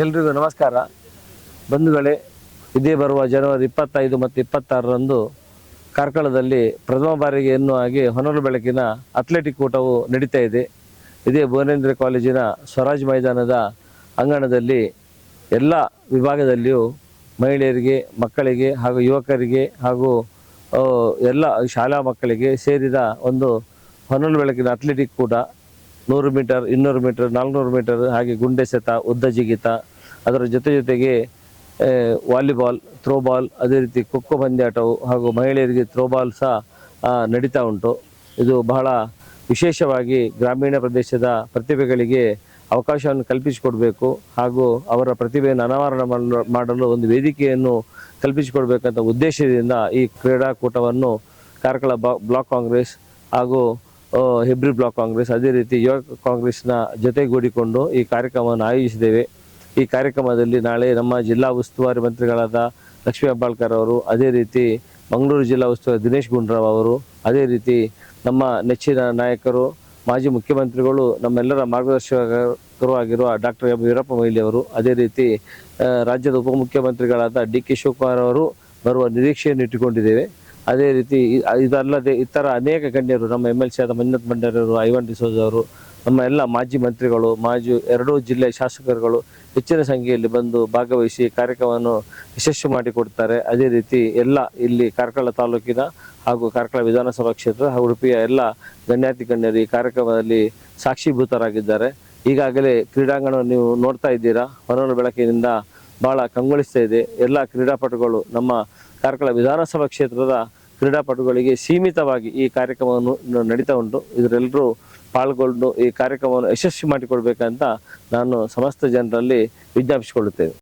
ಎಲ್ರಿಗೂ ನಮಸ್ಕಾರ ಬಂಧುಗಳೇ. ಇದೇ ಬರುವ ಜನವರಿ 25 ಮತ್ತು 26ರಂದು ಕಾರ್ಕಳದಲ್ಲಿ ಪ್ರಥಮ ಬಾರಿಗೆ ಎನ್ನುವ ಹಾಗೆ ಹೊನಲು ಬೆಳಕಿನ ಅಥ್ಲೆಟಿಕ್ ಕೂಟವು ನಡೀತಾ ಇದೆ. ಇದೇ ಭುವನೇಂದ್ರ ಕಾಲೇಜಿನ ಸ್ವರಾಜ್ ಮೈದಾನದ ಅಂಗಣದಲ್ಲಿ ಎಲ್ಲ ವಿಭಾಗದಲ್ಲಿಯೂ ಮಹಿಳೆಯರಿಗೆ, ಮಕ್ಕಳಿಗೆ ಹಾಗೂ ಯುವಕರಿಗೆ ಹಾಗೂ ಎಲ್ಲ ಶಾಲಾ ಮಕ್ಕಳಿಗೆ ಸೇರಿದ ಒಂದು ಹೊನಲು ಬೆಳಕಿನ ಅಥ್ಲೆಟಿಕ್ ಕೂಟ 100 ಮೀಟರ್, 200 ಮೀಟರ್, 400 ಮೀಟರ್, ಹಾಗೆ ಗುಂಡೆ ಸೆತ, ಉದ್ದ ಜಿಗಿತ, ಅದರ ಜೊತೆಗೆ ವಾಲಿಬಾಲ್, ಥ್ರೋಬಾಲ್, ಅದೇ ರೀತಿ ಖೋಖೋ ಪಂದ್ಯಾಟವು ಹಾಗೂ ಮಹಿಳೆಯರಿಗೆ ಥ್ರೋಬಾಲ್ ಸಹ ನಡೀತಾ ಉಂಟು. ಇದು ಬಹಳ ವಿಶೇಷವಾಗಿ ಗ್ರಾಮೀಣ ಪ್ರದೇಶದ ಪ್ರತಿಭೆಗಳಿಗೆ ಅವಕಾಶವನ್ನು ಕಲ್ಪಿಸಿಕೊಡಬೇಕು ಹಾಗೂ ಅವರ ಪ್ರತಿಭೆಯನ್ನು ಅನಾವರಣ ಮಾಡಲು ಒಂದು ವೇದಿಕೆಯನ್ನು ಕಲ್ಪಿಸಿಕೊಡ್ಬೇಕಂತ ಉದ್ದೇಶದಿಂದ ಈ ಕ್ರೀಡಾಕೂಟವನ್ನು ಕಾರ್ಕಳ ಬ್ಲಾಕ್ ಕಾಂಗ್ರೆಸ್ ಹಾಗೂ ಹೆಬ್ರಿ ಬ್ಲಾಕ್ ಕಾಂಗ್ರೆಸ್, ಅದೇ ರೀತಿ ಯುವ ಕಾಂಗ್ರೆಸ್ನ ಜೊತೆಗೂಡಿಕೊಂಡು ಈ ಕಾರ್ಯಕ್ರಮವನ್ನು ಆಯೋಜಿಸಿದ್ದೇವೆ. ಈ ಕಾರ್ಯಕ್ರಮದಲ್ಲಿ ನಾಳೆ ನಮ್ಮ ಜಿಲ್ಲಾ ಉಸ್ತುವಾರಿ ಮಂತ್ರಿಗಳಾದ ಲಕ್ಷ್ಮೀ ಹೆಬ್ಬಾಳ್ಕರ್ ಅವರು, ಅದೇ ರೀತಿ ಮಂಗಳೂರು ಜಿಲ್ಲಾ ಉಸ್ತುವಾರಿ ದಿನೇಶ್ ಗುಂಡೂರಾವ್ ಅವರು, ಅದೇ ರೀತಿ ನಮ್ಮ ನೆಚ್ಚಿನ ನಾಯಕರು ಮಾಜಿ ಮುಖ್ಯಮಂತ್ರಿಗಳು, ನಮ್ಮೆಲ್ಲರ ಮಾರ್ಗದರ್ಶಕರು ಆಗಿರುವ ಡಾಕ್ಟರ್ ಎಂ ವೀರಪ್ಪ ಮೊಯ್ಲಿ ಅವರು, ಅದೇ ರೀತಿ ರಾಜ್ಯದ ಉಪಮುಖ್ಯಮಂತ್ರಿಗಳಾದ ಡಿ ಕೆ ಶಿವಕುಮಾರ್ ಅವರು ಬರುವ ನಿರೀಕ್ಷೆಯನ್ನು ಇಟ್ಟುಕೊಂಡಿದ್ದೇವೆ. ಅದೇ ರೀತಿ ಇದಲ್ಲದೆ ಇತರ ಅನೇಕ ಗಣ್ಯರು, ನಮ್ಮ MLC ಆದ ಮಂಜುನಾಥ್ ಭಂಡಾರಿಯವರು, ಐವನ್ ಡಿಸೋಜ್ ಅವರು, ನಮ್ಮ ಎಲ್ಲ ಮಾಜಿ ಮಂತ್ರಿಗಳು, ಮಾಜಿ 2 ಜಿಲ್ಲೆಯ ಶಾಸಕರುಗಳು ಹೆಚ್ಚಿನ ಸಂಖ್ಯೆಯಲ್ಲಿ ಬಂದು ಭಾಗವಹಿಸಿ ಕಾರ್ಯಕ್ರಮವನ್ನು ಯಶಸ್ವಿ ಮಾಡಿಕೊಡ್ತಾರೆ. ಅದೇ ರೀತಿ ಎಲ್ಲ ಇಲ್ಲಿ ಕಾರ್ಕಳ ತಾಲೂಕಿನ ಹಾಗೂ ಕಾರ್ಕಳ ವಿಧಾನಸಭಾ ಕ್ಷೇತ್ರ ಹಾಗೂ ಉಡುಪಿಯ ಎಲ್ಲ ಗಣ್ಯಾತಿ ಗಣ್ಯರು ಈ ಕಾರ್ಯಕ್ರಮದಲ್ಲಿ ಸಾಕ್ಷೀಭೂತರಾಗಿದ್ದಾರೆ. ಈಗಾಗಲೇ ಕ್ರೀಡಾಂಗಣವನ್ನು ನೀವು ನೋಡ್ತಾ ಇದ್ದೀರಾ. ಹೊನಲು ಬೆಳಕಿನಿಂದ ಭಾಳ ಕಂಗೊಳಿಸ್ತಾ ಇದೆ. ಎಲ್ಲ ಕ್ರೀಡಾಪಟುಗಳು ನಮ್ಮ ಕಾರ್ಕಳ ವಿಧಾನಸಭಾ ಕ್ಷೇತ್ರದ ಕ್ರೀಡಾಪಟುಗಳಿಗೆ ಸೀಮಿತವಾಗಿ ಈ ಕಾರ್ಯಕ್ರಮವನ್ನು ನಡೀತಾ ಉಂಟು. ಇದರೆಲ್ಲರೂ ಪಾಲ್ಗೊಂಡು ಈ ಕಾರ್ಯಕ್ರಮವನ್ನು ಯಶಸ್ವಿ ಮಾಡಿಕೊಡ್ಬೇಕಂತ ನಾನು ಸಮಸ್ತ ಜನರಲ್ಲಿ ವಿಜ್ಞಾಪಿಸಿಕೊಳ್ಳುತ್ತೇನೆ.